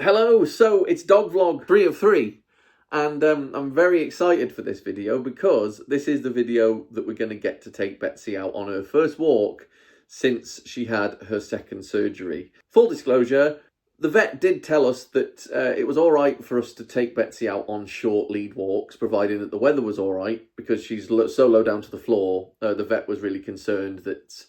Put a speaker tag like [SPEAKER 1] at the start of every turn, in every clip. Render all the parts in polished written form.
[SPEAKER 1] Hello, so it's dog vlog 3 of 3, and I'm very excited for this video because this is the video that we're going to get to take Betsy out on her first walk since she had her second surgery. Full disclosure, the vet did tell us that it was all right for us to take Betsy out on short lead walks, providing that the weather was all right, because she's so low down to the floor. The vet was really concerned that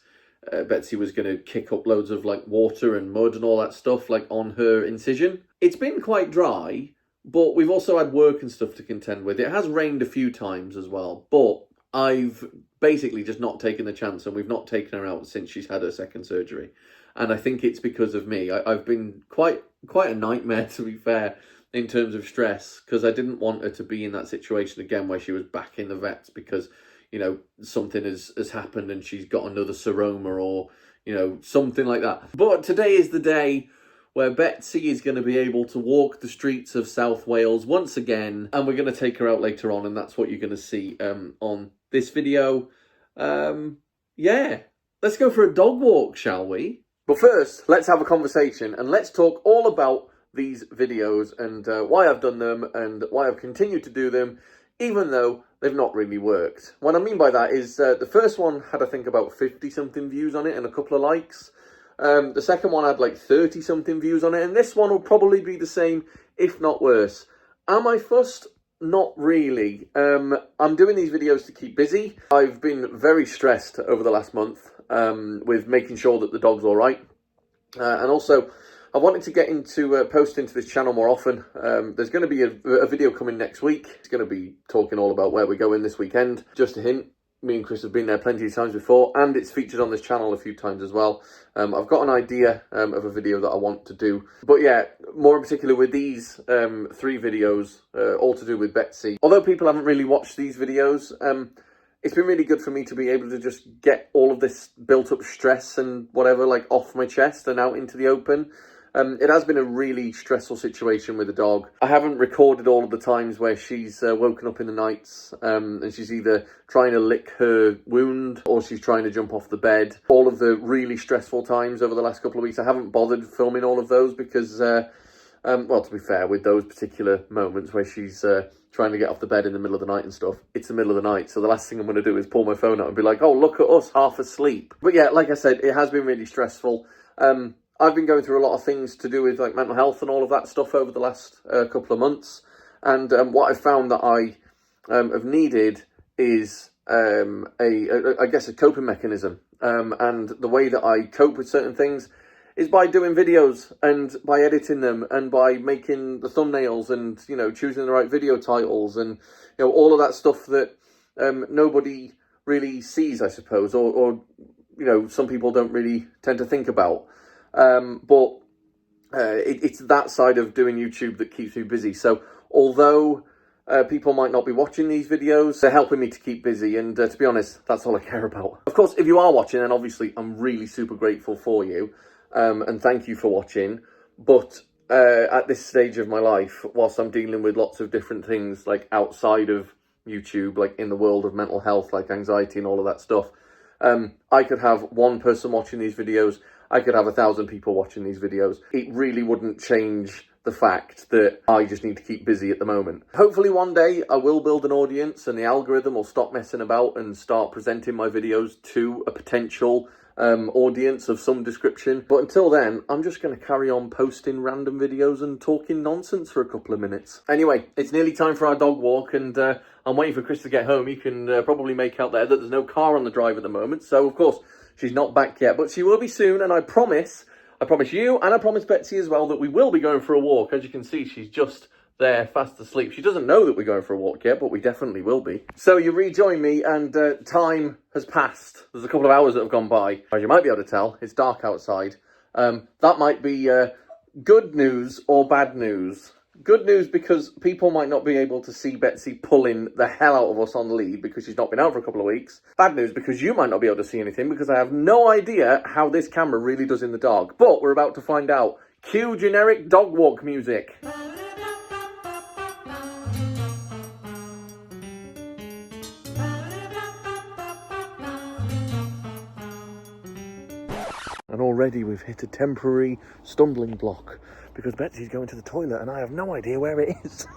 [SPEAKER 1] Betsy was going to kick up loads of like water and mud and all that stuff like on her incision. It's been quite dry, but we've also had work and stuff to contend with. It has rained a few times as well, but I've basically just not taken the chance, and we've not taken her out since she's had her second surgery. And I think it's because of me. I've been quite a nightmare, to be fair, in terms of stress, because I didn't want her to be in that situation again where she was back in the vets because, you know, something has happened and she's got another seroma or, you know, something like that. But today is the day where Betsy is going to be able to walk the streets of South Wales once again, and we're going to take her out later on, and that's what you're going to see on this video. Yeah, let's go for a dog walk, shall we? But first, let's have a conversation, and let's talk all about these videos and why I've done them and why I've continued to do them, even though they've not really worked. What I mean by that is the first one had, I think, about 50-something views on it and a couple of likes. The second one had like 30-something views on it, and this one will probably be the same, if not worse. Am I fussed? Not really. I'm doing these videos to keep busy. I've been very stressed over the last month with making sure that the dog's all right. And also, I wanted to get into posting to this channel more often. There's going to be a video coming next week. It's going to be talking all about where we're going this weekend. Just a hint, me and Krys have been there plenty of times before, and it's featured on this channel a few times as well. I've got an idea of a video that I want to do. But yeah, more in particular with these 3 videos, all to do with Betsy. Although people haven't really watched these videos, it's been really good for me to be able to just get all of this built up stress and whatever like off my chest and out into the open. It has been a really stressful situation with the dog. I haven't recorded all of the times where she's woken up in the nights and she's either trying to lick her wound or she's trying to jump off the bed. All of the really stressful times over the last couple of weeks, I haven't bothered filming all of those because, well, to be fair, with those particular moments where she's trying to get off the bed in the middle of the night and stuff, it's the middle of the night. So the last thing I'm going to do is pull my phone out and be like, oh, look at us, half asleep. But yeah, like I said, it has been really stressful. I've been going through a lot of things to do with like mental health and all of that stuff over the last couple of months. And what I've found that I have needed is I guess a coping mechanism. And the way that I cope with certain things is by doing videos and by editing them and by making the thumbnails and, you know, choosing the right video titles and, you know, all of that stuff that nobody really sees, I suppose, or you know, some people don't really tend to think about. But it's that side of doing YouTube that keeps me busy. So although people might not be watching these videos, they're helping me to keep busy. And to be honest, that's all I care about. Of course, if you are watching, then obviously I'm really super grateful for you. And thank you for watching. But at this stage of my life, whilst I'm dealing with lots of different things like outside of YouTube, like in the world of mental health, like anxiety and all of that stuff, I could have one person watching these videos. I could have 1,000 people watching these videos. It really wouldn't change the fact that I just need to keep busy at the moment. Hopefully one day I will build an audience and the algorithm will stop messing about and start presenting my videos to a potential audience of some description. But until then, I'm just going to carry on posting random videos and talking nonsense for a couple of minutes. Anyway, it's nearly time for our dog walk, and I'm waiting for Krys to get home. You can probably make out there that there's no car on the drive at the moment. So, of course, she's not back yet, but she will be soon, and I promise you, and I promise Betsy as well, that we will be going for a walk. As you can see, she's just there, fast asleep. She doesn't know that we're going for a walk yet, but we definitely will be. So you rejoin me, and time has passed. There's a couple of hours that have gone by. As you might be able to tell, it's dark outside. That might be good news or bad news. Good news because people might not be able to see Betsy pulling the hell out of us on the lead because she's not been out for a couple of weeks. Bad news because you might not be able to see anything because I have no idea how this camera really does in the dark. But we're about to find out. Cue generic dog walk music. And already we've hit a temporary stumbling block because Betsy's going to the toilet and I have no idea where it is.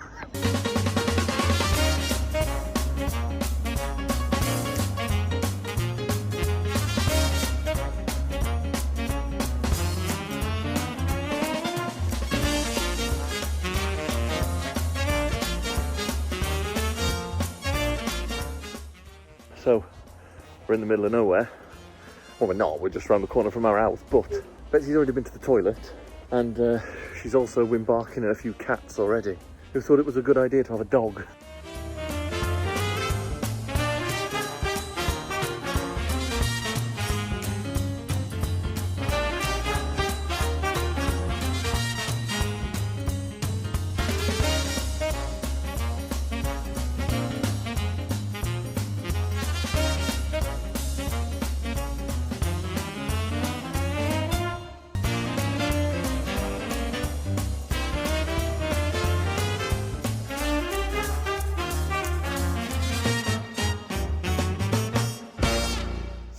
[SPEAKER 1] So, we're in the middle of nowhere. Well, we're not, we're just around the corner from our house, but Betsy's already been to the toilet, and she's also been barking at a few cats already. Who thought it was a good idea to have a dog?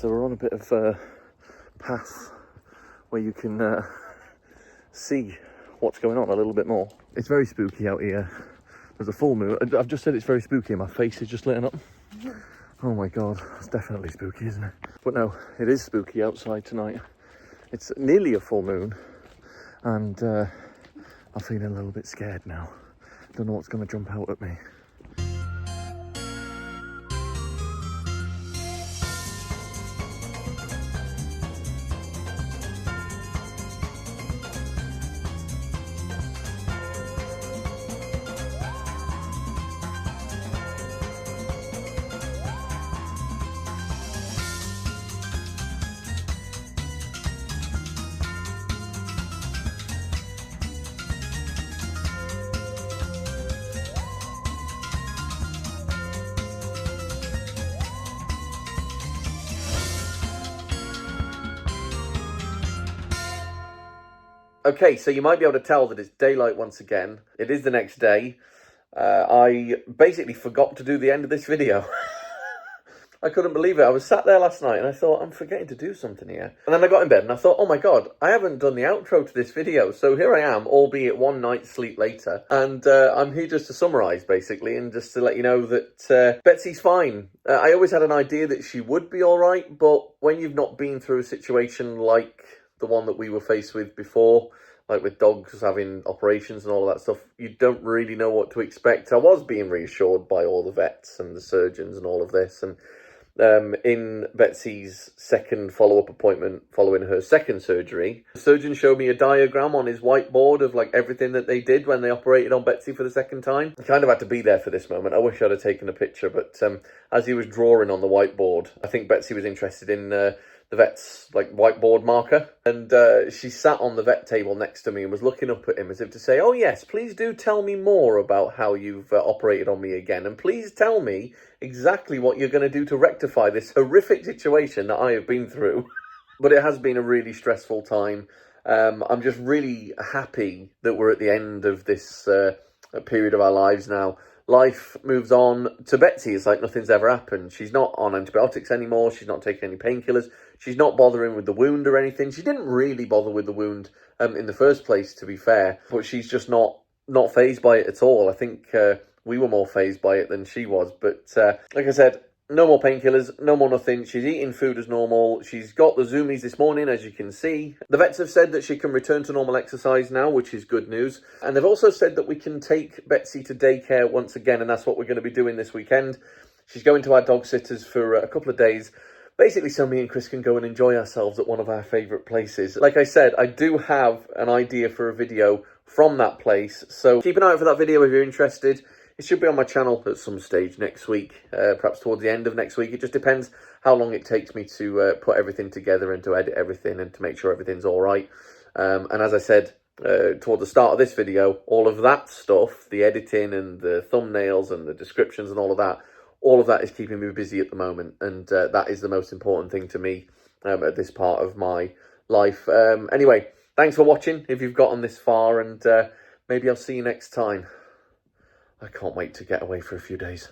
[SPEAKER 1] So we're on a bit of a path where you can see what's going on a little bit more. It's very spooky out here. There's a full moon. I've just said it's very spooky and my face is just lit up. Oh my God, it's definitely spooky, isn't it? But no, it is spooky outside tonight. It's nearly a full moon and I'm feeling a little bit scared now. Don't know what's going to jump out at me. Okay, so you might be able to tell that it's daylight once again. It is the next day. I basically forgot to do the end of this video. I couldn't believe it. I was sat there last night and I thought, I'm forgetting to do something here. And then I got in bed and I thought, oh my God, I haven't done the outro to this video. So here I am, albeit one night's sleep later. And I'm here just to summarise, basically, and just to let you know that Betsy's fine. I always had an idea that she would be all right, but when you've not been through a situation like the one that we were faced with before, like with dogs having operations and all of that stuff, you don't really know what to expect. I was being reassured by all the vets and the surgeons and all of this. And in Betsy's second follow-up appointment following her second surgery, the surgeon showed me a diagram on his whiteboard of like everything that they did when they operated on Betsy for the second time. I kind of had to be there for this moment. I wish I'd have taken a picture, but as he was drawing on the whiteboard, I think Betsy was interested in the vet's like whiteboard marker, and she sat on the vet table next to me and was looking up at him as if to say, oh yes, please do tell me more about how you've operated on me again, and please tell me exactly what you're going to do to rectify this horrific situation that I have been through. But it has been a really stressful time. I'm just really happy that we're at the end of this period of our lives now. Life moves on. To Betsy, it's like nothing's ever happened. She's not on antibiotics anymore. She's not taking any painkillers. She's not bothering with the wound or anything. She didn't really bother with the wound in the first place, to be fair. But she's just not fazed by it at all. I think we were more fazed by it than she was. But like I said, no more painkillers, no more nothing. She's eating food as normal. She's got the zoomies this morning, as you can see. The vets have said that she can return to normal exercise now, which is good news. And they've also said that we can take Betsy to daycare once again, and that's what we're going to be doing this weekend. She's going to our dog sitters for a couple of days, basically so me and Krys can go and enjoy ourselves at one of our favourite places. Like I said, I do have an idea for a video from that place, so keep an eye out for that video if you're interested. It should be on my channel at some stage next week, perhaps towards the end of next week. It just depends how long it takes me to put everything together and to edit everything and to make sure everything's all right. And as I said toward the start of this video, all of that stuff, the editing and the thumbnails and the descriptions and all of that is keeping me busy at the moment. And that is the most important thing to me at this part of my life. Anyway, thanks for watching if you've gotten this far, and maybe I'll see you next time. I can't wait to get away for a few days.